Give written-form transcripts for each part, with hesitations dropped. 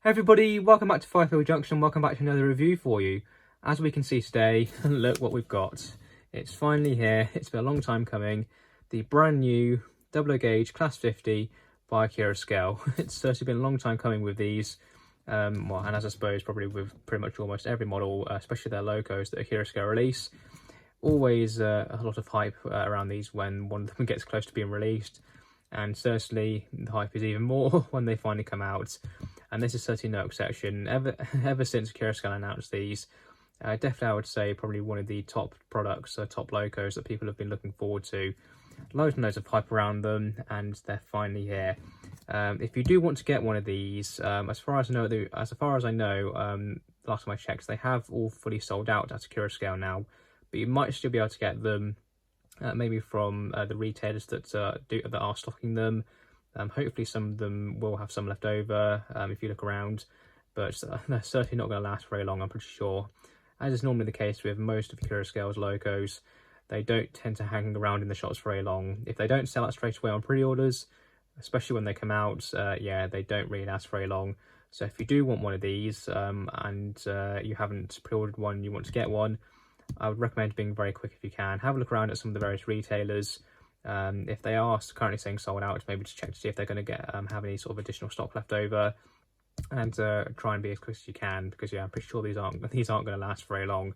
Hey everybody, welcome back to Firefield Junction, welcome back to another review for you. As we can see today, look what we've got. It's finally here, it's been a long time coming. The brand new double gauge Class 50 by Accurascales. It's certainly been a long time coming with these. And as I suppose probably with pretty much almost every model, especially their logos that Accurascales release. Always a lot of hype around these when one of them gets close to being released. And certainly the hype is even more when they finally come out. And this is certainly no exception. Ever since Accurascales announced these, definitely I would say probably one of the top products, top logos that people have been looking forward to. Loads and loads of hype around them, and they're finally here. If you do want to get one of these, as far as I know, last time I checked, they have all fully sold out at Accurascales now. But you might still be able to get them, maybe from the retailers that are stocking them. Hopefully some of them will have some left over if you look around, but they're certainly not going to last very long, I'm pretty sure. As is normally the case with most of Accurascales logos, they don't tend to hang around in the shops very long. If they don't sell out straight away on pre-orders, especially when they come out, yeah, they don't really last very long. So if you do want one of these and you haven't pre-ordered one, you want to get one, I would recommend being very quick if you can. Have a look around at some of the various retailers. If they are currently saying sold out, maybe just check to see if they're going to get have any sort of additional stock left over, and try and be as quick as you can, because yeah, I'm pretty sure these aren't going to last very long.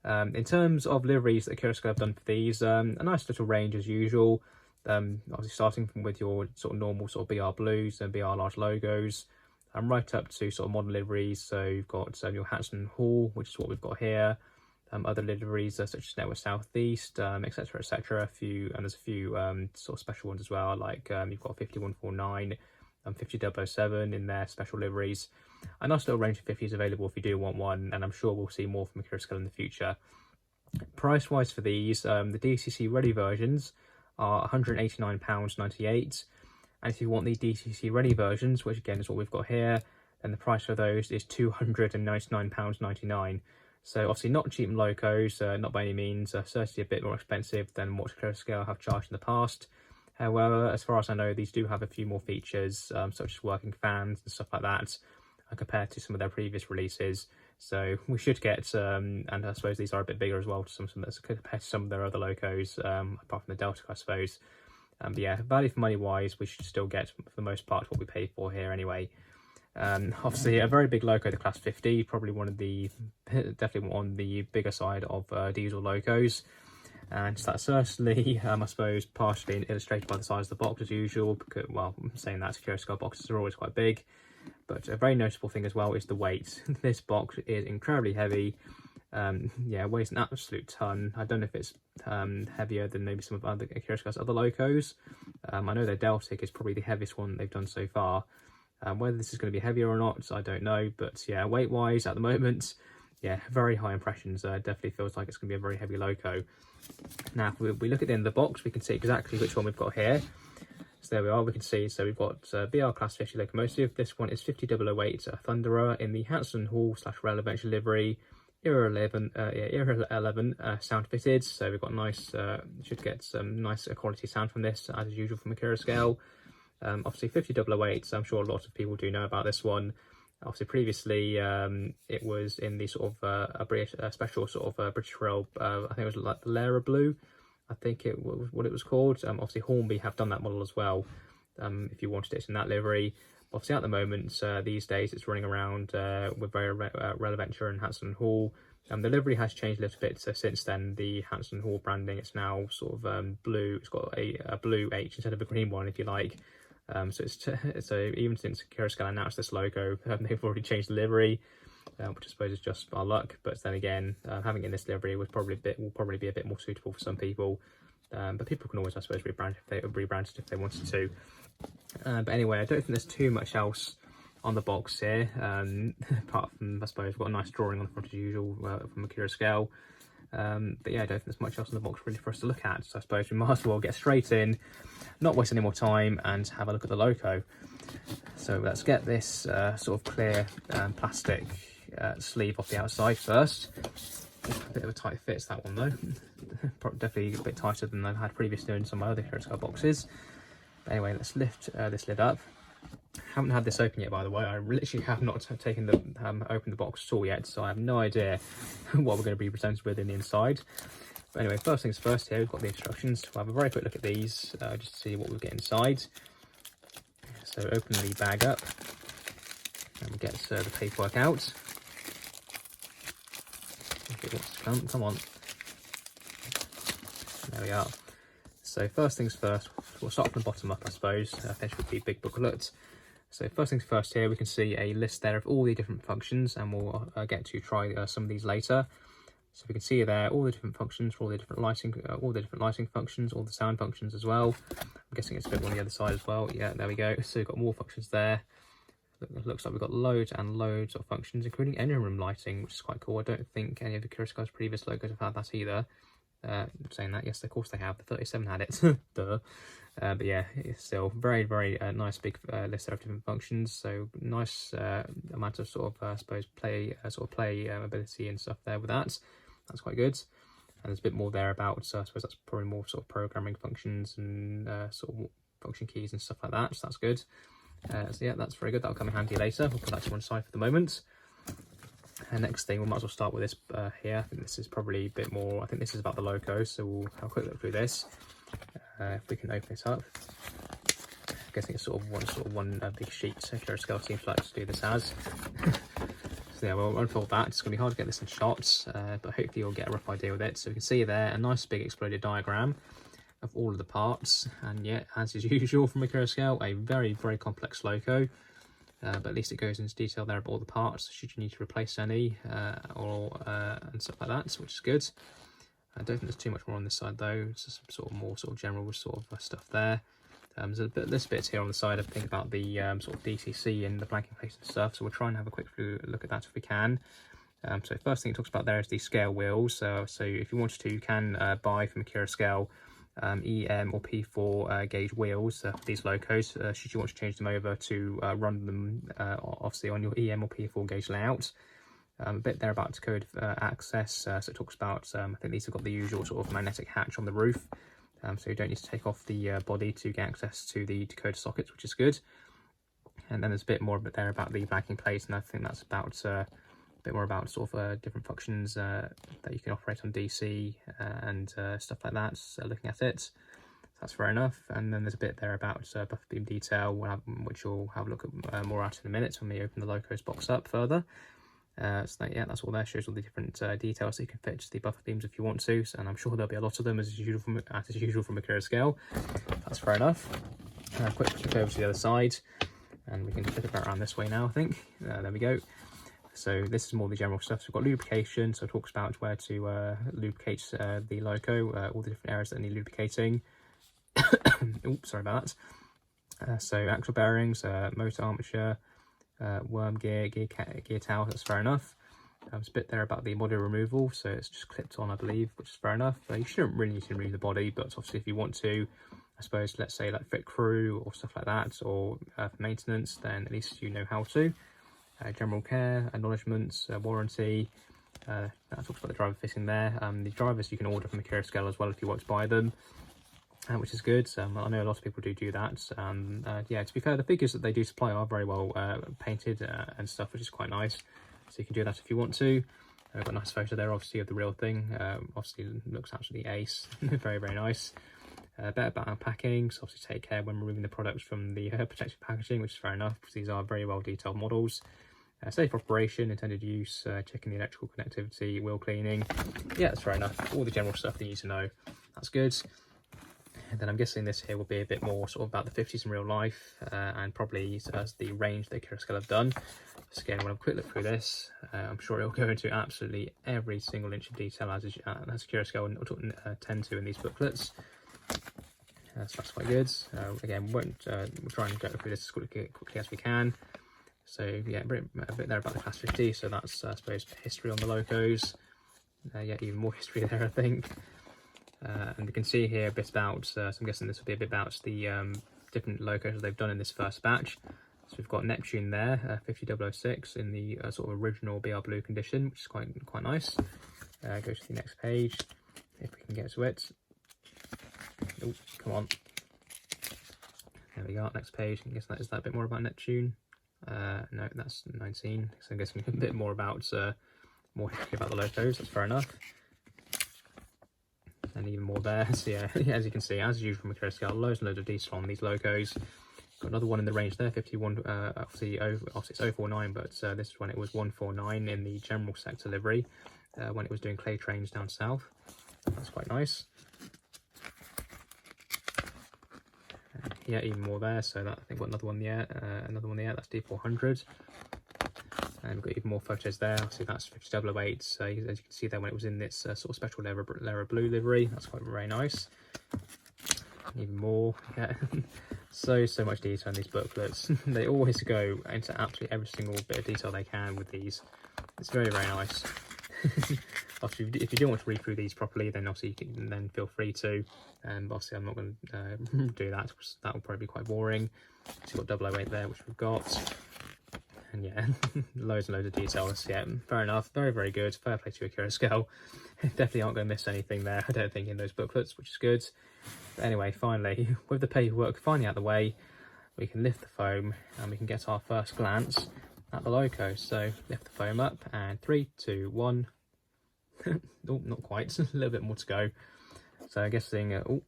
In terms of liveries that Accurascales have done for these, a nice little range as usual. Obviously starting with your sort of normal sort of BR blues and BR large logos, right up to sort of modern liveries. So you've got your Hanson Hall, which is what we've got here. Other liveries such as Network Southeast, etc, etc. There's a few sort of special ones as well, like you've got 5149 and 50007 in their special liveries. A nice little range of 50s available if you do want one, and I'm sure we'll see more from Accurascales in the future. Price wise for these, the DCC ready versions are £189.98, and if you want the DCC ready versions, which again is what we've got here, then the price for those is £299.99. So obviously not cheap logos, not by any means, certainly a bit more expensive than what Accurascales have charged in the past. However, as far as I know, these do have a few more features, such as working fans and stuff like that, compared to some of their previous releases. So we should get, and I suppose these are a bit bigger as well compared to some of their other logos, apart from the Delta, I suppose. But yeah, value for money wise, we should still get, for the most part, what we paid for here anyway. Obviously a very big logo, the Class 50, probably definitely on the bigger side of diesel logos, and that's certainly I suppose partially illustrated by the size of the box as usual, because, well, I'm saying that Accurascales boxes are always quite big, but a very noticeable thing as well is the weight. This box is incredibly heavy. Yeah, it weighs an absolute ton. I don't know if it's heavier than maybe some of other Accurascales other logos. I know their Deltic is probably the heaviest one they've done so far. Whether this is going to be heavier or not, I don't know. But yeah, weight-wise, at the moment, yeah, very high impressions. Definitely feels like it's going to be a very heavy logo. Now, if we look at the end of the box, we can see exactly which one we've got here. So there we are, we can see. So we've got BR Class 50 locomotive. This one is 50008 Thunderer in the Hanson Hall / Rail Adventure livery. Era 11 sound fitted. So we've got nice, should get some nice quality sound from this, as usual from Accurascales. Obviously 50008, so I'm sure a lot of people do know about this one. Obviously previously it was in the sort of a British special sort of British Rail, I think it was like the Lara Blue, I think it was what it was called. Obviously Hornby have done that model as well, if you wanted it in that livery. Obviously at the moment, these days it's running around with Rail Adventure and Hanson Hall. The livery has changed a little bit since then. The Hanson Hall branding, it's now sort of blue. It's got a blue H instead of a green one, if you like. So even since Accurascales announced this logo, they've already changed the livery, which I suppose is just our luck. But then again, having it in this livery will probably be a bit more suitable for some people. But people can always, I suppose, rebrand it if they wanted to. But anyway, I don't think there's too much else on the box here, apart from, I suppose, we've got a nice drawing on the front as usual from Accurascales. But yeah, I don't think there's much else in the box really for us to look at, so I suppose we might as well get straight in, not waste any more time, and have a look at the logo. So let's get this sort of clear plastic sleeve off the outside first. A bit of a tight fit, that one though. Definitely a bit tighter than I've had previously in some of my other Accurascales boxes. But anyway, let's lift this lid up. haven't had this open yet, by the way. I literally have not taken the opened the box at all yet, so I have no idea what we're going to be presented with in the inside. But anyway, first things first, here we've got the instructions. We'll have a very quick look at these, just to see what we get inside. So open the bag up, and we'll get the paperwork out. If it wants to come on. There we are. So first things first, we'll start from the bottom up, I suppose, finish with the big booklet. So first things first, here we can see a list there of all the different functions, and we'll get to try some of these later. So we can see there all the different functions for all the different lighting functions, all the sound functions as well. I'm guessing it's a bit on the other side as well. Yeah, there we go. So we've got more functions there. It looks like we've got loads and loads of functions, including engine room lighting, which is quite cool. I don't think any of the Accurascales previous logos have had that either. Saying that, yes, of course they have. The 37 had it. Duh. But yeah, it's still very, very nice big list of different functions. So nice amount of sort of I suppose play ability and stuff there with that. That's quite good. And there's a bit more there about, so I suppose that's probably more sort of programming functions and sort of function keys and stuff like that. So that's good. So yeah, that's very good. That'll come in handy later. We'll put that to one side for the moment. And next thing, we might as well start with this here. I think this is probably a bit more, I think this is about the logo, so we'll have a quick look through this. If we can open it up. I'm guessing it's sort of one big sheet. Accurascales seems like to do this as. So yeah, we'll unfold that. It's going to be hard to get this in shots, but hopefully you'll get a rough idea with it. So we can see there a nice big exploded diagram of all of the parts. And yeah, as is usual from Accurascale, a very, very complex logo. But at least it goes into detail there about all the parts, should you need to replace any, and stuff like that, which is good. I don't think there's too much more on this side though. It's just some sort of more general sort of stuff there. There's a list bits here on the side, I think, about the sort of DCC and the blanking place and stuff. So we'll try and have a quick look at that if we can. So first thing it talks about there is the scale wheels. So if you wanted to, you can buy from Accurascale EM or P4 gauge wheels for these locos, should you want to change them over to run them obviously on your EM or P4 gauge layout. A bit there about decode access, so it talks about, I think these have got the usual sort of magnetic hatch on the roof, so you don't need to take off the body to get access to the decoder sockets, which is good. And then there's a bit more there about the blanking plate, and I think that's about a bit more about sort of different functions that you can operate on DC and stuff like that. So looking at it, that's fair enough. And then there's a bit there about buffer beam detail, which we'll have a look at more at in a minute when we open the locos box up further. So that, yeah, that's all there. Shows all the different details that you can fit to the buffer beams if you want to, and I'm sure there'll be a lot of them as usual from Accurascale. That's fair enough. Quick flip over to the other side, and we can flip it around this way now, I think. There we go. So this is more the general stuff. So we've got lubrication, so it talks about where to lubricate the loco, all the different areas that need lubricating. Oops, sorry about that. So axle bearings, motor armature, worm gear, gear tower, that's fair enough. There's a bit there about the body removal, so it's just clipped on, I believe, which is fair enough. You shouldn't really need to remove the body, but obviously if you want to, I suppose, let's say like fit crew or stuff like that, or for maintenance, then at least you know how to. General care, acknowledgements, warranty. That talks about the driver fitting there. The drivers you can order from Accurascale as well if you want to buy them, which is good. I know a lot of people do that. Yeah, to be fair, the figures that they do supply are very well painted and stuff, which is quite nice. So you can do that if you want to. I've got a nice photo there, obviously, of the real thing. Obviously, looks absolutely ace. Very, very nice. Better about unpacking, so obviously take care when removing the products from the protective packaging, which is fair enough because these are very well detailed models. Safe operation, intended use, checking the electrical connectivity, wheel cleaning. Yeah, that's fair enough. All the general stuff you need to know. That's good. And then I'm guessing this here will be a bit more sort of about the 50s in real life, and probably as the range that Accurascale have done. So again, when I have a quick look through this, I'm sure it'll go into absolutely every single inch of detail as Accurascale tend to in these booklets. So that's quite good. Again, we'll try and go through this as quickly as we can. So yeah, a bit there about the Class 50, so that's I suppose history on the locos. Yeah, even more history there, I think. And we can see here a bit about, so I'm guessing this will be a bit about the different locos they've done in this first batch. So we've got Neptune there, 50006 in the sort of original BR Blue condition, which is quite nice. Go to the next page, if we can get to it. Oh, come on. There we go, next page. I guess that is that a bit more about Neptune. No, that's 19. So I'm guessing a bit more about the locos. That's fair enough. And even more there. So yeah, as you can see, as usual from Accurascales, loads and loads of detail on these locos. Got another one in the range there, 51. Obviously it's 049, but this is when it was 149 in the general sector livery, when it was doing clay trains down south. That's quite nice. Yeah, even more there. So that, I think, got another one there. That's D400. And we've got even more photos there. Obviously that's 5008. So as you can see there, when it was in this sort of special Lara blue livery, that's quite very nice. Even more, yeah. so much detail in these booklets. They always go into absolutely every single bit of detail they can with these. It's very nice. Obviously, if you don't want to read through these properly, then obviously you can then feel free to. Obviously, I'm not going to do that because that will probably be quite boring. So you've got 008 there, which we've got. And yeah, loads and loads of details. Yeah, fair enough. Very good. Fair play to Accurascales. Definitely aren't going to miss anything there, I don't think, in those booklets, which is good. But anyway, finally, with the paperwork finally out of the way, we can lift the foam and we can get our first glance at the loco. So lift the foam up and 3, 2, 1. Oh, not quite. A little bit more to go. So I'm guessing, I'm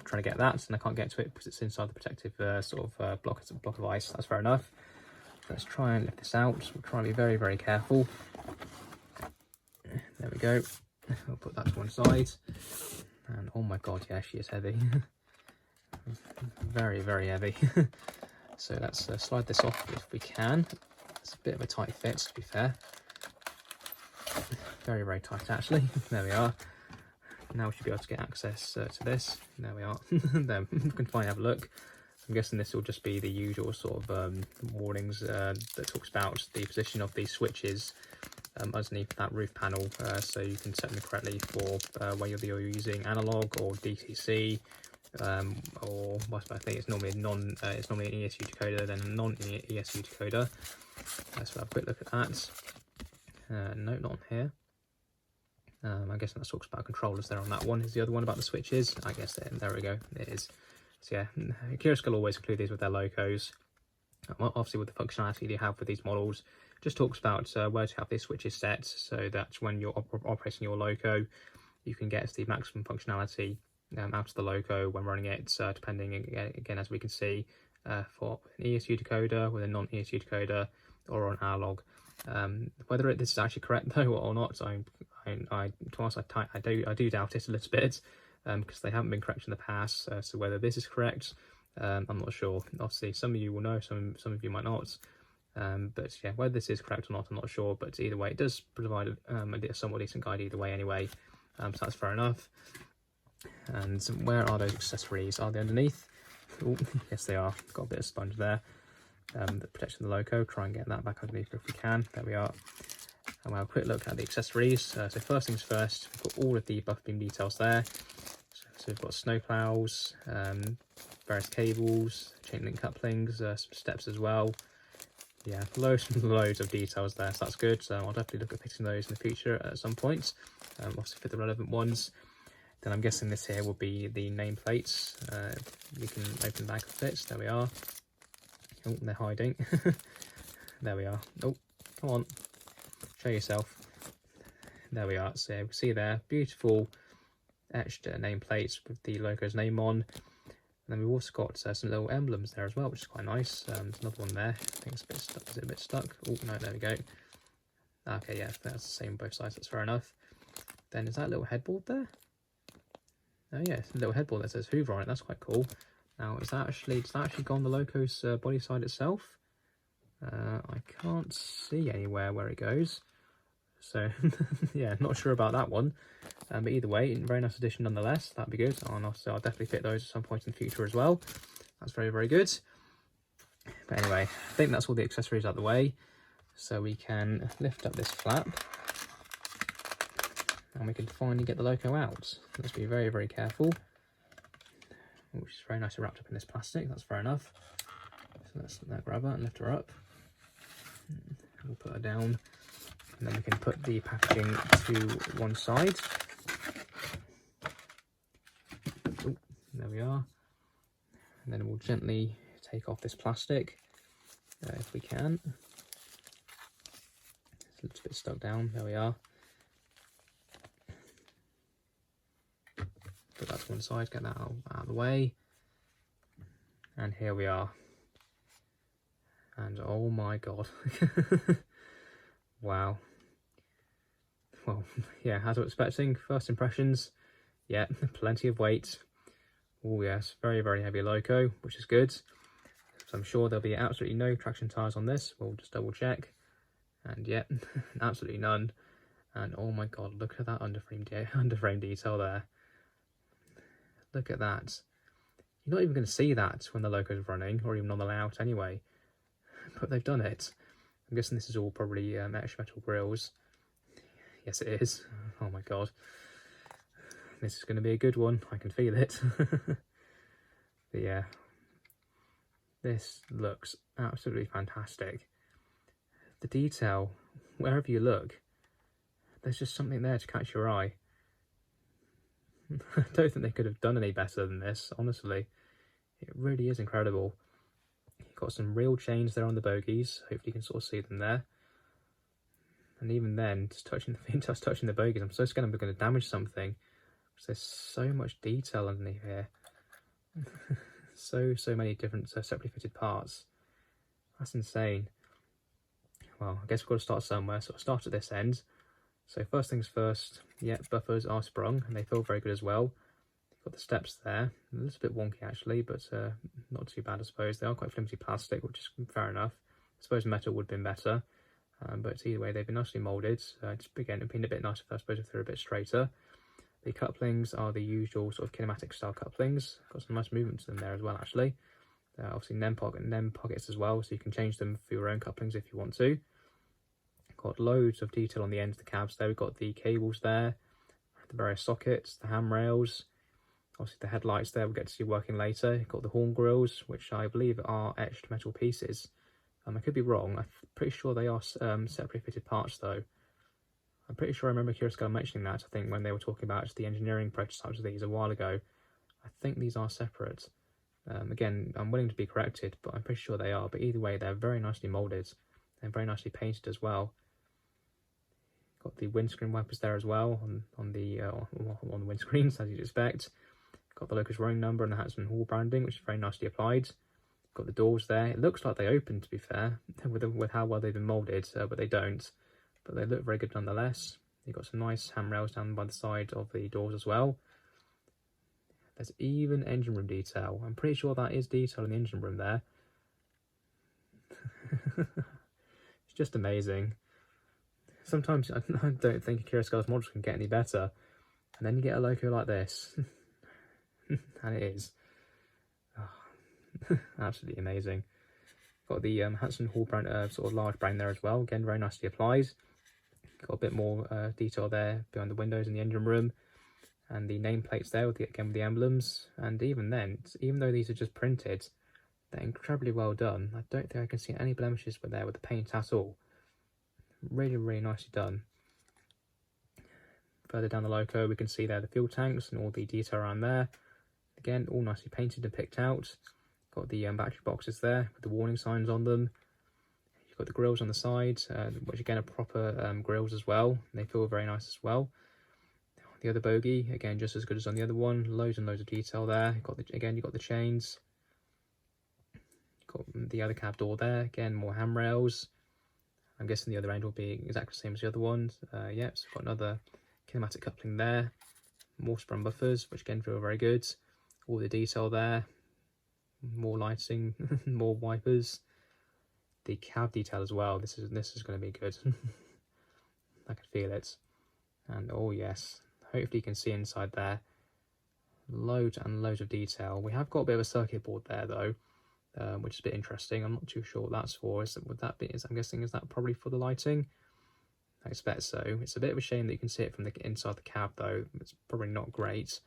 trying to get that, and I can't get to it because it's inside the protective block of ice. That's fair enough. Let's try and lift this out. We'll try and be very careful. There we go. I'll put that to one side. And oh my god, yeah, she is heavy. very heavy. So let's slide this off if we can. It's a bit of a tight fit, to be fair. Very tight, actually. There we are. Now we should be able to get access to this. There we are. There, we can finally have a look. I'm guessing this will just be the usual sort of warnings that talks about the position of these switches underneath that roof panel, so you can set them correctly for whether you're using analog or DCC, or I think it's normally it's normally an ESU decoder, then a non-ESU decoder. Let's have a quick look at that. No, not on here. I guess that talks about controllers there on that one. Is the other one about the switches? I guess there we go. It is. So yeah, Accurascales always include these with their locos. Obviously, with the functionality they have with these models, just talks about where to have these switches set, so that when you're operating your loco, you can get the maximum functionality out of the loco when running it, depending, again, as we can see, for an ESU decoder, with a non-ESU decoder, or on analog. Whether this is actually correct though or not, I do doubt it a little bit, because they haven't been correct in the past. So whether this is correct, I'm not sure. Obviously, some of you will know, some of you might not. But yeah, whether this is correct or not, I'm not sure. But either way, it does provide a somewhat decent guide either way anyway. So that's fair enough. And where are those accessories? Are they underneath? Oh, yes, they are. Got a bit of sponge there. The protection of the loco. Try and get that back underneath if we can. There we are. And we'll have a quick look at the accessories. So first things first, we've got all of the buff beam details there. So we've got snow plows, various cables, chain link couplings, some steps as well. Yeah, loads and loads of details there, so that's good. So I'll definitely look at fixing those in the future at some point, obviously for the relevant ones. Then I'm guessing this here will be the nameplates. You can open the back of it. There we are. Oh, they're hiding. There we are. Oh, come on, show yourself. There we are. So you can see there, beautiful etched nameplates with the loco's name on. And then we've also got some little emblems there as well, which is quite nice. There's another one there. I think it's a bit stuck. Is it a bit stuck? Oh, no, there we go. Okay, yeah, that's the same on both sides. That's fair enough. Then is that little headboard there? Oh, yeah, it's a little headboard that says Hoover on it. That's quite cool. Now, does that actually go on the loco's body side itself? I can't see anywhere where it goes. So, yeah, not sure about that one. But either way, very nice addition nonetheless. That'd be good. And also, I'll definitely fit those at some point in the future as well. That's very good. But anyway, I think that's all the accessories out of the way. So we can lift up this flap. And we can finally get the loco out. Let's be very careful. Which is very nicely wrapped up in this plastic. That's fair enough. So let's grab her and lift her up. We'll put her down. And then we can put the packaging to one side. Oh, there we are. And then we'll gently take off this plastic if we can. It's a little bit stuck down. There we are. Put that to one side, get that out of the way. And here we are. And oh my god. Wow. Well, yeah, as I was expecting, first impressions, yeah, plenty of weight. Oh yes, very, very heavy loco, which is good. So I'm sure there'll be absolutely no traction tyres on this. We'll just double check. And yeah, absolutely none. And oh my god, look at that underframe detail there. Look at that. You're not even going to see that when the loco's running, or even on the layout anyway. But they've done it. I'm guessing this is all probably mesh metal grills. Yes, it is. Oh my god. This is going to be a good one. I can feel it. But yeah. This looks absolutely fantastic. The detail, wherever you look, there's just something there to catch your eye. I don't think they could have done any better than this, honestly. It really is incredible. You've got some real chains there on the bogies. Hopefully you can sort of see them there. And even then, just touching the bogies, I'm so scared I'm going to damage something. Because there's so much detail underneath here. so many different separately fitted parts. That's insane. Well, I guess we've got to start somewhere, so I'll start at this end. So first things first, yeah, buffers are sprung, and they feel very good as well. You've got the steps there, a little bit wonky actually, but not too bad I suppose. They are quite flimsy plastic, which is fair enough. I suppose metal would have been better, but either way they've been nicely moulded. Just again, it'd been a bit nicer I suppose if they're a bit straighter. The couplings are the usual sort of kinematic style couplings. Got some nice movement to them there as well actually. Obviously NEM pockets as well, so you can change them for your own couplings if you want to. Got loads of detail on the ends of the cabs there. We've got the cables there, the various sockets, the handrails, obviously the headlights there we'll get to see working later. You've got the horn grills, which I believe are etched metal pieces. I could be wrong. I'm pretty sure they are separately fitted parts though. I'm pretty sure I remember Accurascales mentioning that, I think, when they were talking about the engineering prototypes of these a while ago. I think these are separate. Again, I'm willing to be corrected, but I'm pretty sure they are. But either way, they're very nicely moulded and very nicely painted as well. Got the windscreen wipers there as well on the windscreens, as you'd expect. Got the Locus running number and the Hatson Hall branding, which is very nicely applied. Got the doors there. It looks like they open, to be fair, with how well they've been moulded, but they don't. But they look very good nonetheless. You've got some nice handrails down by the side of the doors as well. There's even engine room detail. I'm pretty sure that is detail in the engine room there. It's just amazing. Sometimes I don't think Accurascales models can get any better. And then you get a loco like this. And it is. Oh, absolutely amazing. Got the Hatson Hall brand, sort of large brand there as well. Again, very nicely applied. Got a bit more detail there behind the windows in the engine room. And the nameplates there, with the emblems. And even then, even though these are just printed, they're incredibly well done. I don't think I can see any blemishes with the paint at all. Really, really nicely done. Further down the loco, we can see there the fuel tanks and all the detail around there. Again, all nicely painted and picked out. Got the battery boxes there with the warning signs on them. You've got the grills on the side, which again are proper grills as well. They feel very nice as well. The other bogie, again, just as good as on the other one. Loads and loads of detail there. You've got the chains. Got the other cab door there. Again, more handrails. I'm guessing the other end will be exactly the same as the other ones. Yep, so we've got another kinematic coupling there. More sprung buffers, which again feel very good. All the detail there. More lighting, more wipers. The cab detail as well. This is going to be good. I can feel it. And oh yes, hopefully you can see inside there. Loads and loads of detail. We have got a bit of a circuit board there though. Which is a bit interesting. I'm not too sure what that's for. I'm guessing, is that probably for the lighting? I expect so. It's a bit of a shame that you can see it from the inside the cab though. It's probably not great,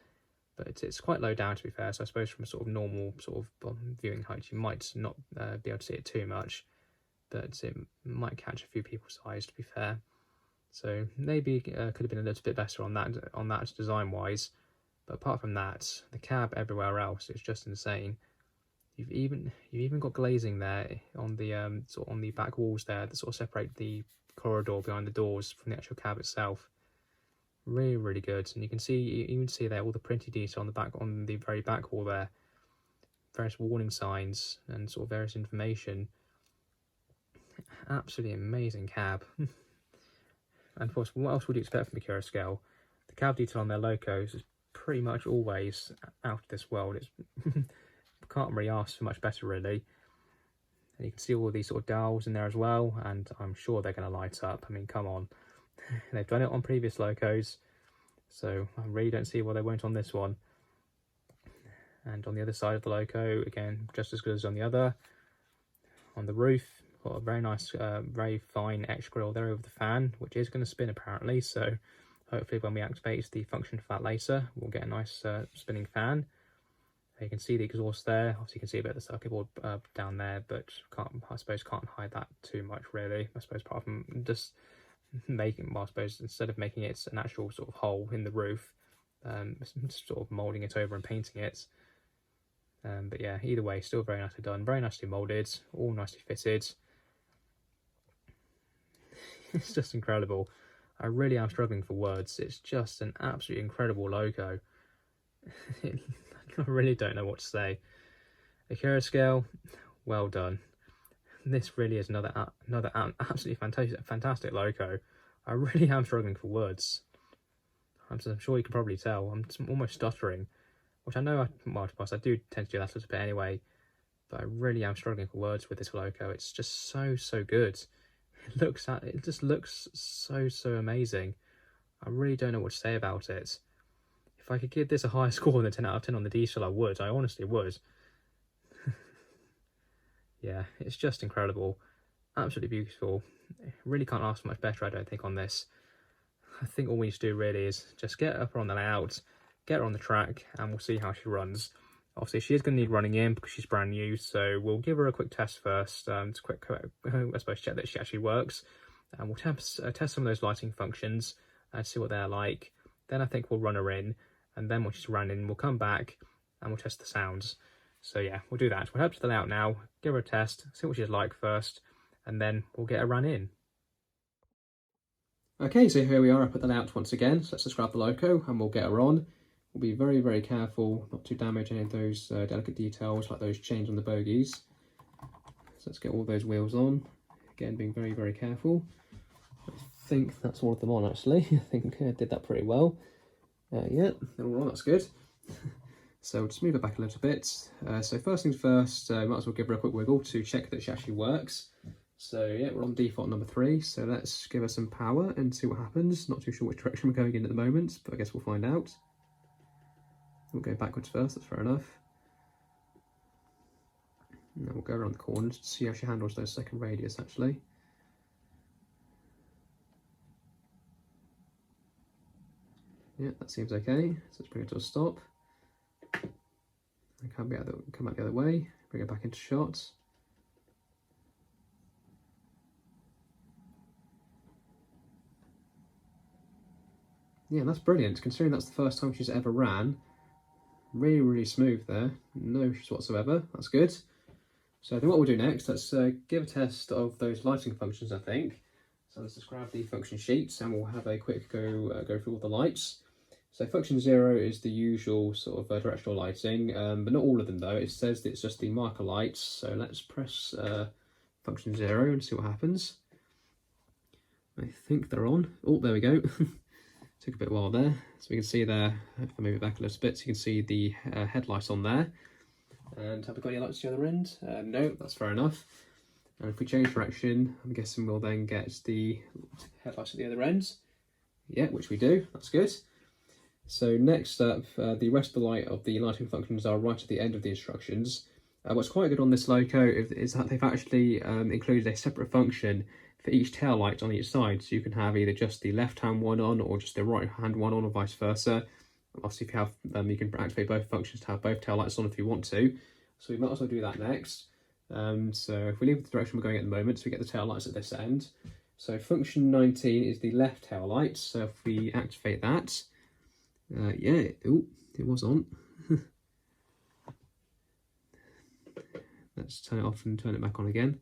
but it's quite low down to be fair. So I suppose from a sort of normal sort of viewing height, you might not be able to see it too much, but it might catch a few people's eyes to be fair. So maybe could have been a little bit better on that design wise. But apart from that, the cab everywhere else, it's just insane. You've even got glazing there on the sort of on the back walls there that sort of separate the corridor behind the doors from the actual cab itself. Really, really good. And you can see, you even see there all the printed detail on the back, on the very back wall there, various warning signs and sort of various information. Absolutely amazing cab. And of course, what else would you expect from Accurascale? The cab detail on their locos is pretty much always out of this world. It's can't really ask for much better, really. And you can see all these sort of dials in there as well, and I'm sure they're going to light up. I mean, come on. They've done it on previous locos, so I really don't see why they won't on this one. And on the other side of the loco, again, just as good as on the other. On the roof, got a very nice, very fine X grill there over the fan, which is going to spin apparently, so hopefully when we activate the function for that later, we'll get a nice spinning fan. You can see the exhaust there. Obviously you can see a bit of the circuit board down there, but I suppose can't hide that too much really. I suppose apart from just making, well, I suppose instead of making it an actual sort of hole in the roof, sort of moulding it over and painting it. But yeah, either way, still very nicely done, very nicely moulded, all nicely fitted. It's just incredible. I really am struggling for words. It's just an absolutely incredible loco. I really don't know what to say. Accurascale, well done. This really is another absolutely fantastic loco. I really am struggling for words. I'm sure you can probably tell. I'm almost stuttering, which I know, well, I do tend to do that a little bit anyway, but I really am struggling for words with this loco. It's just so good. It just looks so amazing. I really don't know what to say about it. If I could give this a higher score than 10 out of 10 on the diesel, I would. I honestly would. Yeah, it's just incredible. Absolutely beautiful. Really can't ask for much better, I don't think, on this. I think all we need to do really is just get her on the layout, get her on the track, and we'll see how she runs. Obviously, she is going to need running in because she's brand new, so we'll give her a quick test first to I suppose check that she actually works. And we'll test some of those lighting functions and see what they're like. Then I think we'll run her in, and then once she's run in, we'll come back and we'll test the sounds. So yeah, we'll do that. We'll head to the layout now, give her a test, see what she's like first, and then we'll get her run in. Okay, so here we are up at the layout once again. So let's just grab the loco and we'll get her on. We'll be very careful not to damage any of those delicate details like those chains on the bogies. So let's get all those wheels on. Again, being very careful. I think that's all of them on actually. I think I did that pretty well. Yeah, they're all on, that's good. So we'll just move it back a little bit. So first things first, might as well give her a quick wiggle to check that she actually works. So yeah, we're on default number 3. So let's give her some power and see what happens. Not too sure which direction we're going in at the moment, but I guess we'll find out. We'll go backwards first, that's fair enough. And then we'll go around the corners to see how she handles those second radius actually. Yeah, that seems okay. So let's bring it to a stop. And come back the other way, bring it back into shot. Yeah, that's brilliant, considering that's the first time she's ever ran. Really smooth there, no issues whatsoever, that's good. So I think what we'll do next, let's give a test of those lighting functions, I think. So let's just grab the function sheets and we'll have a quick go through all the lights. So function 0 is the usual sort of directional lighting, but not all of them though. It says that it's just the marker lights. So let's press function 0 and see what happens. I think they're on. Oh, there we go. Took a bit of a while there. So we can see there, if I move it back a little bit, so you can see the headlight on there. And have we got any lights at the other end? No, that's fair enough. And if we change direction, I'm guessing we'll then get the headlights at the other end. Yeah, which we do, that's good. So next up, the rest of the lighting functions are right at the end of the instructions. What's quite good on this loco is that they've actually included a separate function for each tail light on each side. So you can have either just the left hand one on or just the right hand one on or vice versa. Obviously if you have, you can activate both functions to have both tail lights on if you want to. So we might as well do that next. So if we leave the direction we're going at the moment, so we get the tail lights at this end. So function 19 is the left tail light. So if we activate that, yeah, oh, it was on. Let's turn it off and turn it back on again.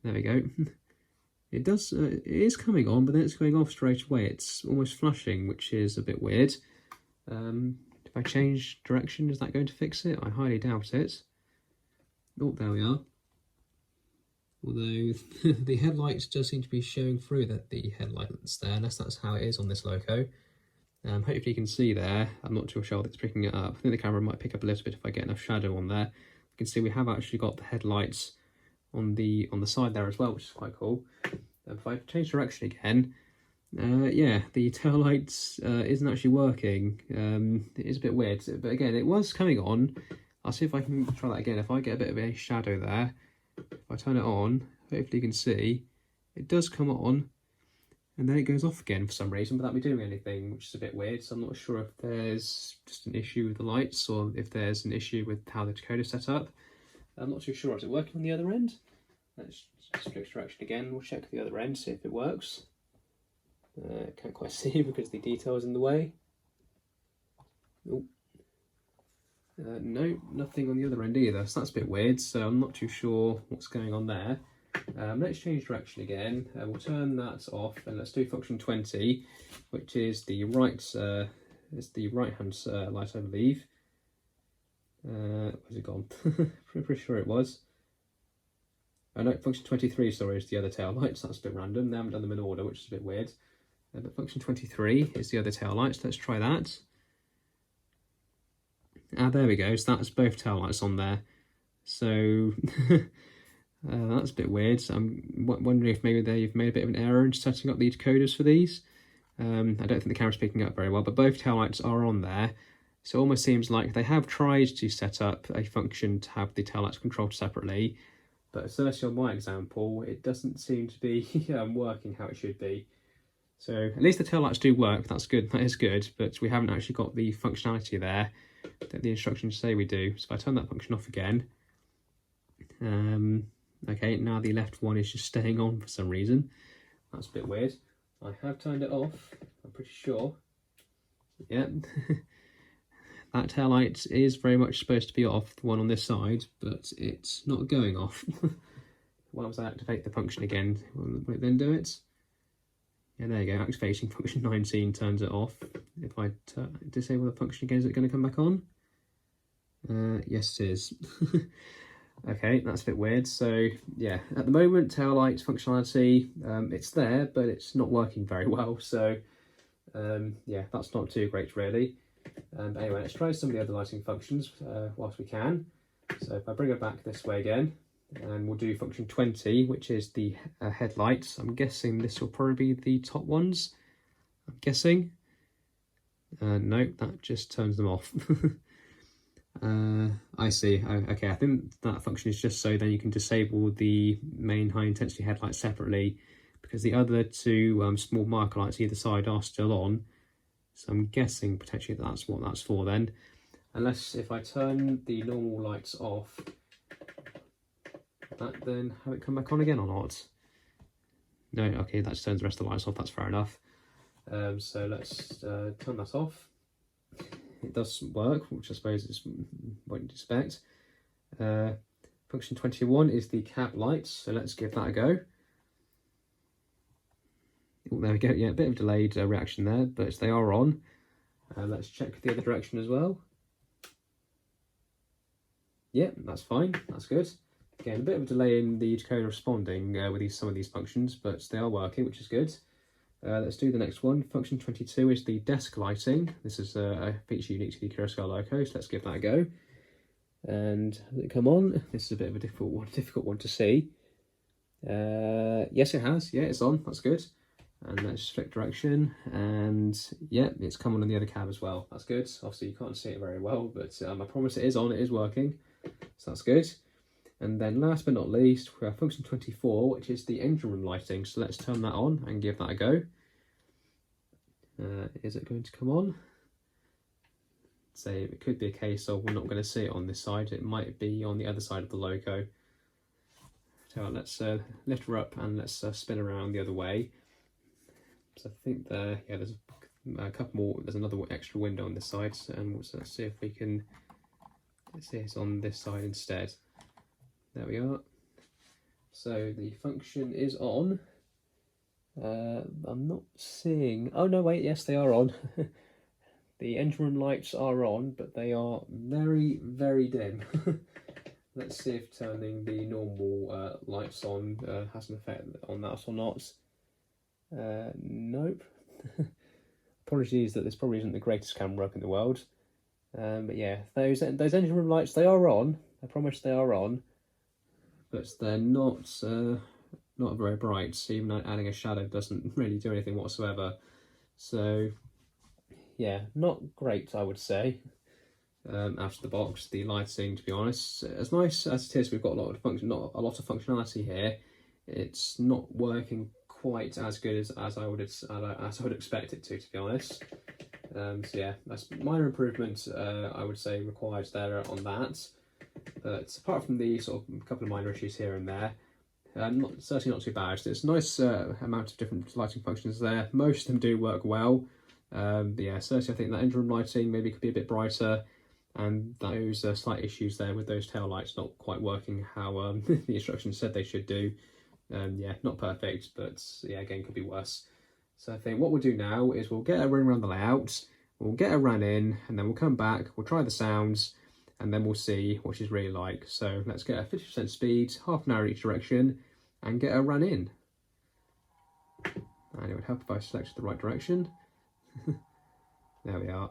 There we go. It does, it is coming on, but then it's going off straight away. It's almost flushing, which is a bit weird. If I change direction, is that going to fix it? I highly doubt it. Oh, there we are. Although the headlights does seem to be showing through the headlights there, unless that's how it is on this loco. Hopefully you can see there. I'm not too sure that it's picking it up. I think the camera might pick up a little bit if I get enough shadow on there. You can see we have actually got the headlights on the side there as well, which is quite cool. If I change direction again, yeah, the tail lights isn't actually working. It is a bit weird, but again, it was coming on. I'll see if I can try that again. If I get a bit of a shadow there, if I turn it on, hopefully you can see it does come on, and then it goes off again for some reason without me doing anything, which is a bit weird. So I'm not sure if there's just an issue with the lights or if there's an issue with how the decoder's set up. I'm not too sure. Is it working on the other end? Let's just fix direction again. We'll check the other end, see if it works. Can't quite see because the detail is in the way. Oh. No, nothing on the other end either, so that's a bit weird. So I'm not too sure what's going on there. Let's change direction again. We'll turn that off and let's do function 20, which is the right hand light, I believe. Where's it gone? Pretty sure it was. Oh no, function 23, sorry, is the other tail lights. That's a bit random. They haven't done them in order, which is a bit weird. But function 23 is the other tail lights. Let's try that. Ah, there we go. So that's both tail lights on there. So that's a bit weird. So I'm wondering if maybe they've made a bit of an error in setting up the decoders for these. I don't think the camera's picking up very well, but both tail lights are on there. So it almost seems like they have tried to set up a function to have the tail lights controlled separately, but especially on my example, it doesn't seem to be working how it should be. So at least the tail lights do work. That's good. That is good, but we haven't actually got the functionality there that the instructions say we do. So if I turn that function off again, okay, now the left one is just staying on for some reason. That's a bit weird. I have turned it off, I'm pretty sure. Yep. That tail light is very much supposed to be off, the one on this side, but it's not going off. Once I activate the function again, will it then do it? Yeah, there you go, activating function 19 turns it off. If I disable the function again, is it going to come back on? Yes, it is. Okay, that's a bit weird. So yeah, at the moment, tail light functionality, it's there, but it's not working very well. So yeah, that's not too great really. Anyway, let's try some of the other lighting functions whilst we can. So if I bring it back this way again, and we'll do function 20, which is the headlights. I'm guessing this will probably be the top ones. I'm guessing. No, that just turns them off. I see. Okay, I think that function is just so then you can disable the main high intensity headlights separately, because the other two small marker lights either side are still on. So I'm guessing potentially that's what that's for then. Unless if I turn the normal lights off, that then have it come back on again or not? No, okay, that just turns the rest of the lights off, that's fair enough. So let's turn that off. It does work, which I suppose is what you'd expect. Function 21 is the cab lights, so let's give that a go. Oh, there we go, yeah, a bit of delayed reaction there, but they are on. Let's check the other direction as well. Yeah, that's fine, that's good. Again, a bit of a delay in the decoder responding with some of these functions, but they are working, which is good. Let's do the next one. Function 22 is the desk lighting. This is a feature unique to the Accurascale loco, so let's give that a go. And has it come on? This is a bit of a difficult one to see. Yes, it has. Yeah, it's on. That's good. And let's flick direction, and yeah, it's come on in the other cab as well. That's good. Obviously, you can't see it very well, but I promise it is on. It is working, so that's good. And then last but not least, we have function 24, which is the engine room lighting. So let's turn that on and give that a go. Is it going to come on? So it could be a case of we're not going to see it on this side. It might be on the other side of the loco. So let's lift her up and let's spin around the other way. So I think there, yeah, there's a couple more. There's another extra window on this side, and let's see if we can. Let's see it's on this side instead. There we are. So the function is on. I'm not seeing... Oh no, wait, yes, they are on. The engine room lights are on, but they are very, very dim. Let's see if turning the normal lights on has an effect on that or not. Nope. Apologies that this probably isn't the greatest camera work in the world. But yeah, those engine room lights, they are on. I promise they are on. But they're not very bright. Even adding a shadow doesn't really do anything whatsoever. So yeah, not great, I would say. Out of the box, the lighting, to be honest, as nice as it is, we've got a lot of functionality here. It's not working quite as good as I would expect it to be honest. So yeah, that's minor improvement, I would say, required there on that. But apart from the sort of couple of minor issues here and there, certainly not too bad. There's a nice amount of different lighting functions there. Most of them do work well. But yeah, certainly I think that engine room lighting maybe could be a bit brighter, and those slight issues there with those tail lights not quite working how the instructions said they should do. Yeah, not perfect, but yeah, again, could be worse. So I think what we'll do now is we'll get a run around the layout, we'll get a run in, and then we'll come back, we'll try the sounds, and then we'll see what she's really like. So let's get a 50% speed, half an hour in each direction, and get a run in. And it would help if I selected the right direction. There we are.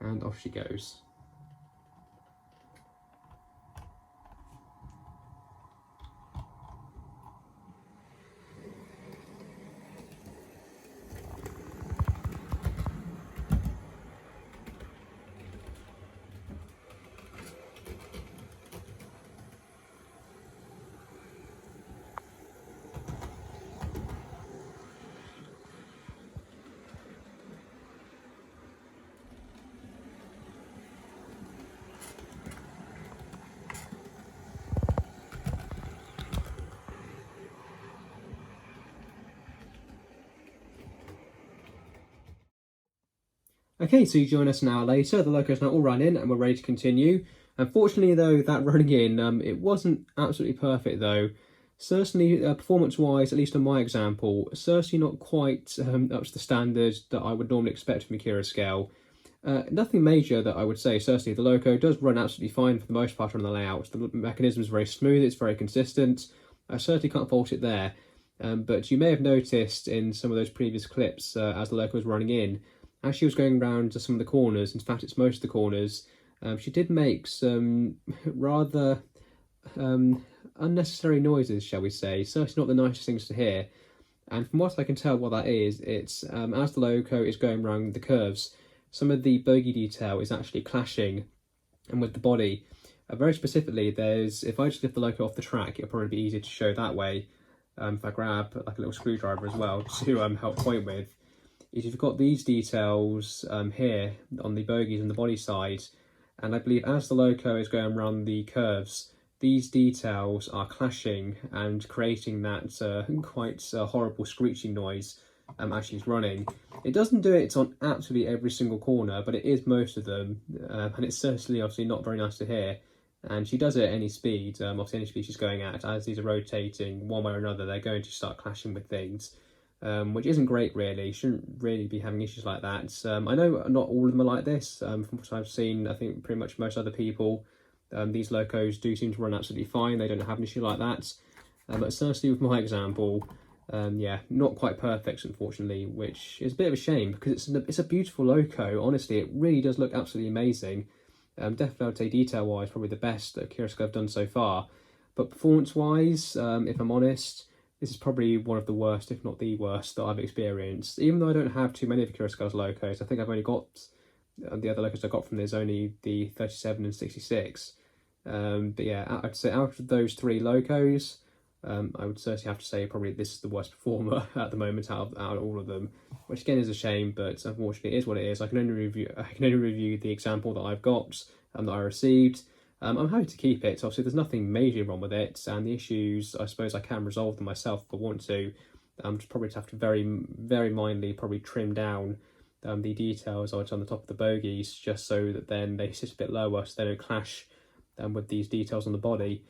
And off she goes. Okay, so you join us an hour later, the loco's now all run in and we're ready to continue. Unfortunately though, that running in, it wasn't absolutely perfect though. Certainly performance-wise, at least on my example, certainly not quite up to the standard that I would normally expect from Accurascale. Nothing major that I would say. Certainly the loco does run absolutely fine for the most part on the layout. The mechanism is very smooth, it's very consistent. I certainly can't fault it there. But you may have noticed in some of those previous clips as the loco was running in, as she was going around to some of the corners, in fact it's most of the corners, she did make some rather unnecessary noises, shall we say. Certainly not the nicest things to hear. And from what I can tell what that is, it's as the loco is going around the curves, some of the bogie detail is actually clashing and with the body. Very specifically, if I just lift the loco off the track, it'll probably be easier to show that way. If I grab like a little screwdriver as well to help point with, is you've got these details here on the bogies and the body side, and I believe as the loco is going around the curves, these details are clashing and creating that quite horrible screeching noise as she's running. It doesn't do it on absolutely every single corner, but it is most of them, and it's certainly obviously not very nice to hear. And she does it at any speed, obviously any speed she's going at. As these are rotating one way or another, they're going to start clashing with things. Which isn't great really, shouldn't really be having issues like that. I know not all of them are like this, from what I've seen. I think pretty much most other people, these locos do seem to run absolutely fine, they don't have an issue like that. But certainly with my example, yeah, not quite perfect unfortunately, which is a bit of a shame because it's a beautiful loco. Honestly, it really does look absolutely amazing. Definitely I would say detail wise probably the best that Accurascale have done so far, but performance wise, if I'm honest, this is probably one of the worst, if not the worst, that I've experienced. Even though I don't have too many of Accurascale's locos, I think I've only got, the other locos I got from this only the 37 and 66. But yeah, I'd say out of those three locos, I would certainly have to say probably this is the worst performer at the moment out of all of them, which again is a shame, but unfortunately it is what it is. I can only review the example that I've got and that I received. I'm happy to keep it. Obviously, there's nothing major wrong with it, and the issues, I suppose I can resolve them myself if I want to. Just probably have to very, very mindly probably trim down the details on the top of the bogies, just so that then they sit a bit lower, so they don't clash with these details on the body.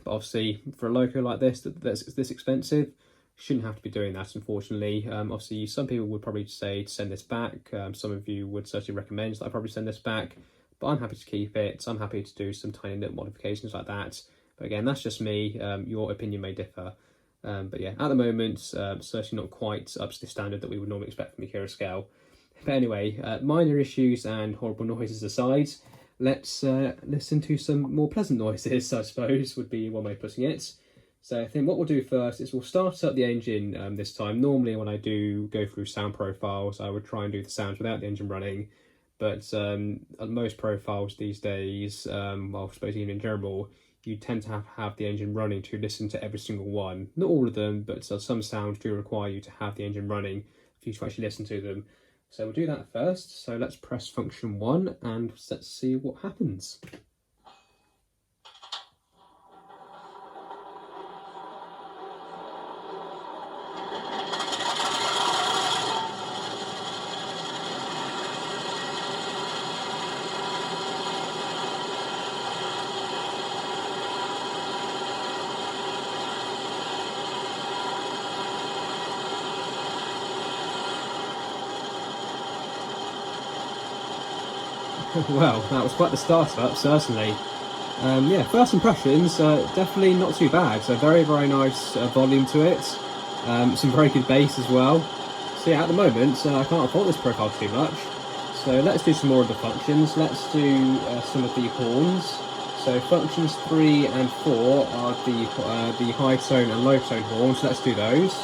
But obviously for a loco like this, that's this expensive, shouldn't have to be doing that, unfortunately. Obviously some people would probably say to send this back. Some of you would certainly recommend that I probably send this back, but I'm happy to keep it. I'm happy to do some tiny little modifications like that. But again, that's just me. Your opinion may differ. But yeah, at the moment, certainly not quite up to the standard that we would normally expect from Accurascale. But anyway, minor issues and horrible noises aside, let's listen to some more pleasant noises, I suppose, would be one way of putting it. So I think what we'll do first is we'll start up the engine this time. Normally when I do go through sound profiles, I would try and do the sounds without the engine running. But on most profiles these days, well, I suppose even in general, you tend to have the engine running to listen to every single one. Not all of them, but some sounds do require you to have the engine running for you to actually listen to them. So we'll do that first. So let's press function 1 and let's see what happens. Well, that was quite the start-up, certainly. Yeah, first impressions, definitely not too bad. So very, very nice volume to it. Some very good bass as well. So yeah, at the moment, I can't fault this profile too much. So let's do some more of the functions. Let's do some of the horns. So functions 3 and 4 are the high tone and low tone horns. Let's do those.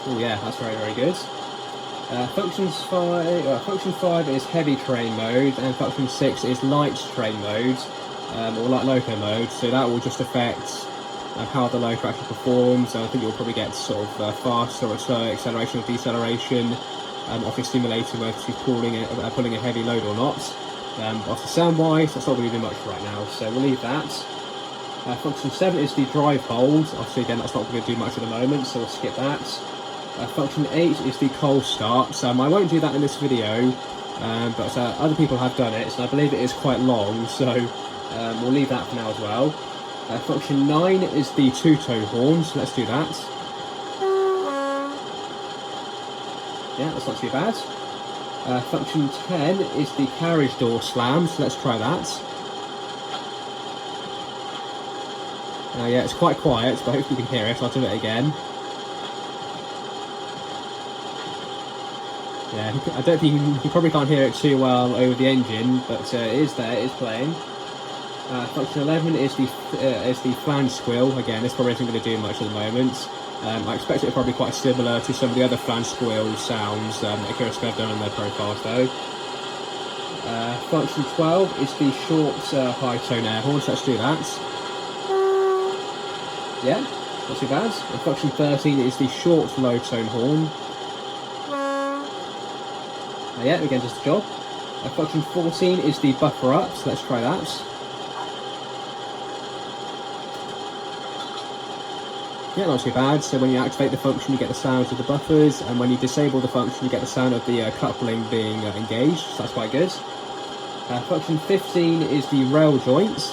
Oh yeah, that's very, very good. Function 5 is heavy train mode, and function 6 is light train mode, or light loco mode. So that will just affect how the loco actually performs. I think you'll probably get sort of faster or slower acceleration or deceleration off your stimulator, whether she's pulling a heavy load or not. Obviously sound-wise, that's not going to do much right now, so we'll leave that. Function 7 is the drive hold. Obviously again, that's not going to do much at the moment, so we'll skip that. Function 8 is the cold start. I won't do that in this video, but other people have done it, so I believe it is quite long, so we'll leave that for now as well. Function 9 is the two-tone horn, so let's do that. Yeah, that's not too bad. Function 10 is the carriage door slam, so let's try that. Yeah, it's quite quiet, but hopefully you can hear it. I'll do it again. Yeah, I don't think you probably can't hear it too well over the engine, but it is there, it is playing. Function 11 is the flange squeal. Again, this probably isn't going to do much at the moment. I expect it probably quite similar to some of the other flange squeal sounds Accurascale have done on their profiles though. Function 12 is the short high tone air horn, so let's do that. Yeah, not too bad. And function 13 is the short low tone horn. Yeah, again, just the job. Function 14 is the buffer up, so let's try that. Yeah, not too bad. So when you activate the function, you get the sound of the buffers, and when you disable the function, you get the sound of the coupling being engaged, so that's quite good. Function 15 is the rail joints.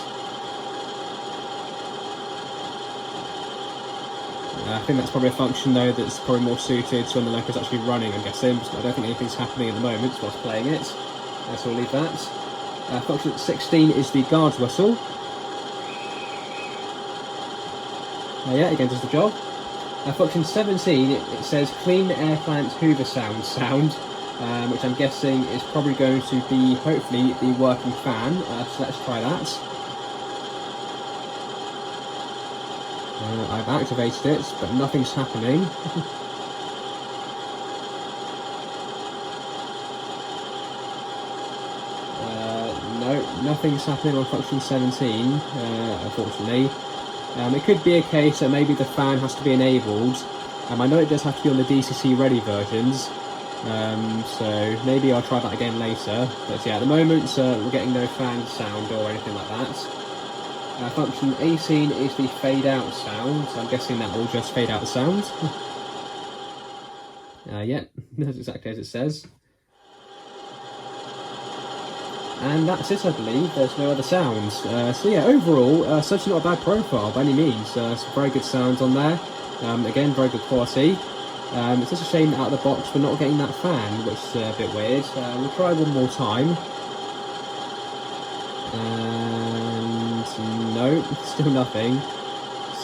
I think that's probably a function though that's probably more suited to when the loco is actually running, I'm guessing. So I don't think anything's happening at the moment whilst playing it. So we'll leave that. Function 16 is the guard whistle. Yeah, again does the job. Function 17, it says clean air plant hoover sound, which I'm guessing is probably going to be, hopefully, the working fan. So let's try that. I've activated it, but nothing's happening. No, nothing's happening on function 17, unfortunately. It could be a case that maybe the fan has to be enabled. I know it does have to be on the DCC ready versions, so maybe I'll try that again later. But yeah, at the moment we're getting no fan sound or anything like that. Function 18 is the fade out sound, so I'm guessing that will just fade out the sound. Yeah, that's exactly as it says. And that's it, I believe. There's no other sounds. So yeah, overall, certainly not a bad profile by any means. Some very good sounds on there. Again, very good quality. It's just a shame that out of the box we're not getting that fan, which is a bit weird. We'll try one more time. And no, still nothing.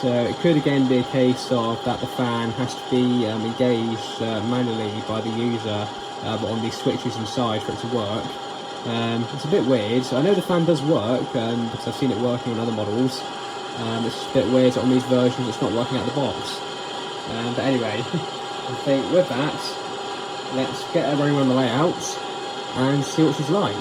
So it could again be a case of that the fan has to be engaged manually by the user on these switches inside for it to work. It's a bit weird. I know the fan does work because I've seen it working on other models. It's just a bit weird that on these versions it's not working out the box. But anyway, I think with that, let's get her running on the layout and see what she's like.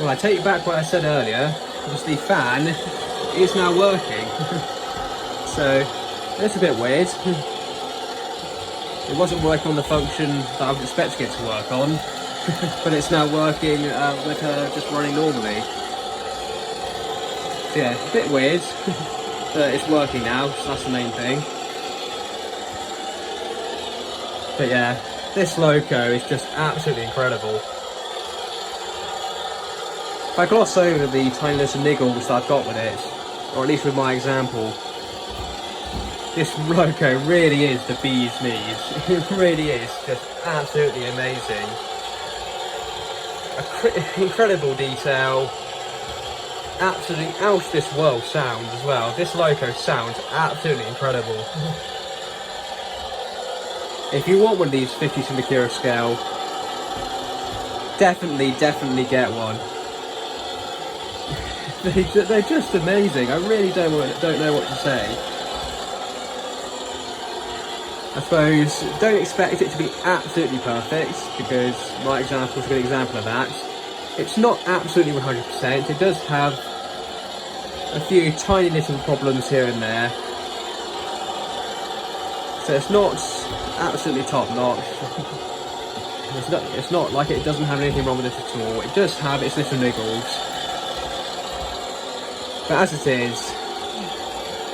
Well, I take back what I said earlier, because the fan is now working. So, that's a bit weird. It wasn't working on the function that I was expecting it to work on, but it's now working with her just running normally. So yeah, a bit weird, but it's working now, so that's the main thing. But yeah, this loco is just absolutely incredible. If I gloss over the tiny little niggles that I've got with it, or at least with my example, this loco really is the bee's knees. It really is just absolutely amazing. Incredible detail. Absolutely out of this world sound as well. This loco sounds absolutely incredible. If you want one of these 50s from the Accurascale, definitely get one. They're just amazing. I really don't know what to say. I suppose don't expect it to be absolutely perfect, because my example is a good example of that. It's not absolutely 100%. It does have a few tiny little problems here and there. So it's not absolutely top notch. It's not like it doesn't have anything wrong with it at all. It does have its little niggles. But as it is,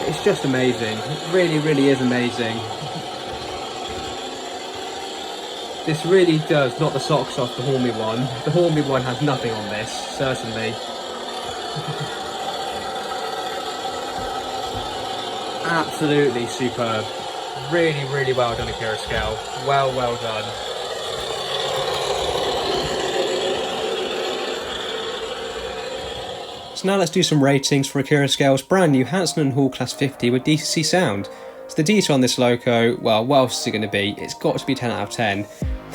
it's just amazing. It really is amazing. This really does knock the socks off the Hornby one. The Hornby one has nothing on this, certainly. Absolutely superb. Really well done, Accurascale. Well done. So now let's do some ratings for Accurascale's brand new Hanson & Hall Class 50 with DCC sound. So the detail on this loco, well, what else is it going to be? It's got to be 10 out of 10.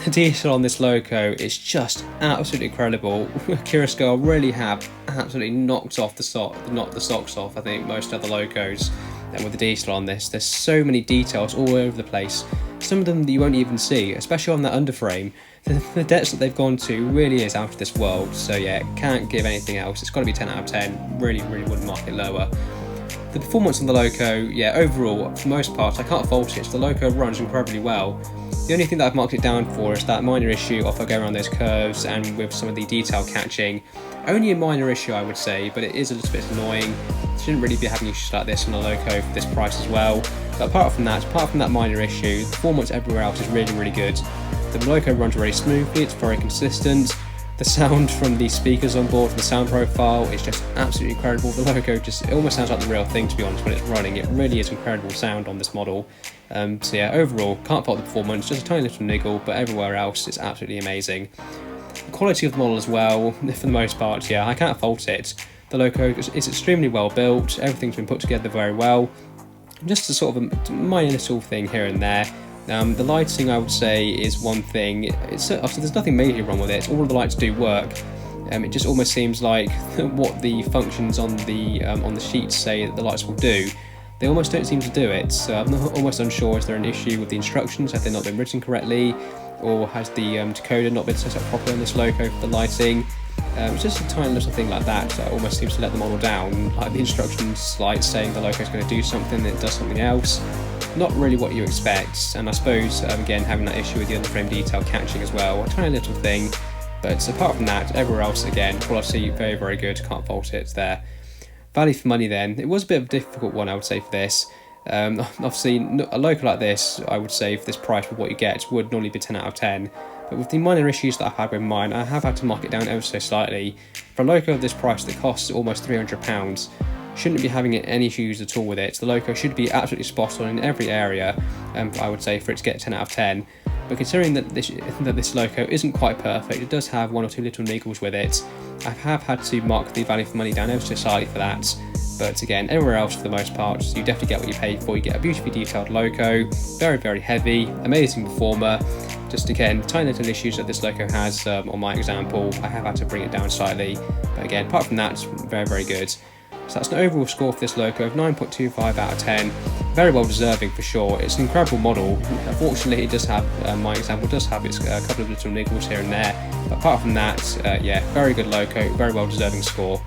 The detail on this loco is just absolutely incredible. Accurascale really have absolutely knocked the socks off, I think, most other locos. And with the detail on this, there's so many details all over the place. Some of them that you won't even see, especially on that underframe. The depths that they've gone to really is out of this world. So yeah, can't give anything else. It's got to be 10 out of 10. Really wouldn't mark it lower. The performance on the loco, yeah, overall, for the most part, I can't fault it. The loco runs incredibly well. The only thing that I've marked it down for is that minor issue of going around those curves and with some of the detail catching. Only a minor issue, I would say, but it is a little bit annoying. Shouldn't really be having issues like this on a loco for this price as well. But apart from that minor issue, the performance everywhere else is really good. The loco runs very smoothly, it's very consistent. The sound from the speakers on board, the sound profile is just absolutely incredible. The logo it almost sounds like the real thing, to be honest, when it's running. It really is incredible sound on this model. So yeah, overall, can't fault the performance, just a tiny little niggle, but everywhere else it's absolutely amazing. The quality of the model as well, for the most part, yeah, I can't fault it. The logo is extremely well built, everything's been put together very well. Just a sort of a minor little thing here and there. The lighting, I would say, is one thing. Obviously there's nothing majorly wrong with it. All of the lights do work. It just almost seems like what the functions on the sheets say that the lights will do, they almost don't seem to do it. So I'm almost unsure, is there an issue with the instructions? Have they not been written correctly? Or has the decoder not been set up properly on this logo for the lighting? It's just a tiny little thing like that almost seems to let the model down, like the instructions like saying the logo is going to do something and it does something else. Not really what you expect, and I suppose again having that issue with the underframe detail catching as well, a tiny little thing, but apart from that, everywhere else again, quality very, very good, can't fault it there. Value for money then, it was a bit of a difficult one, I would say, for this. Obviously a logo like this, I would say for this price for what you get would normally be 10 out of 10, but with the minor issues that I've had with mine, I have had to mark it down ever so slightly. For a logo of this price that costs almost £300, shouldn't be having any issues at all with it. The logo should be absolutely spot on in every area, I would say, for it to get 10 out of 10. But considering that this logo isn't quite perfect, it does have one or two little niggles with it. I have had to mark the value for money down ever so slightly for that. But again, everywhere else for the most part, you definitely get what you pay for. You get a beautifully detailed logo, very, very heavy, amazing performer. Just again, tiny little issues that this logo has on my example. I have had to bring it down slightly. But again, apart from that, it's very, very good. So that's an overall score for this logo of 9.25 out of 10. Very well deserving for sure. It's an incredible model. Unfortunately, it does have, my example does have its couple of little niggles here and there. But apart from that, yeah, very good logo, very well deserving score.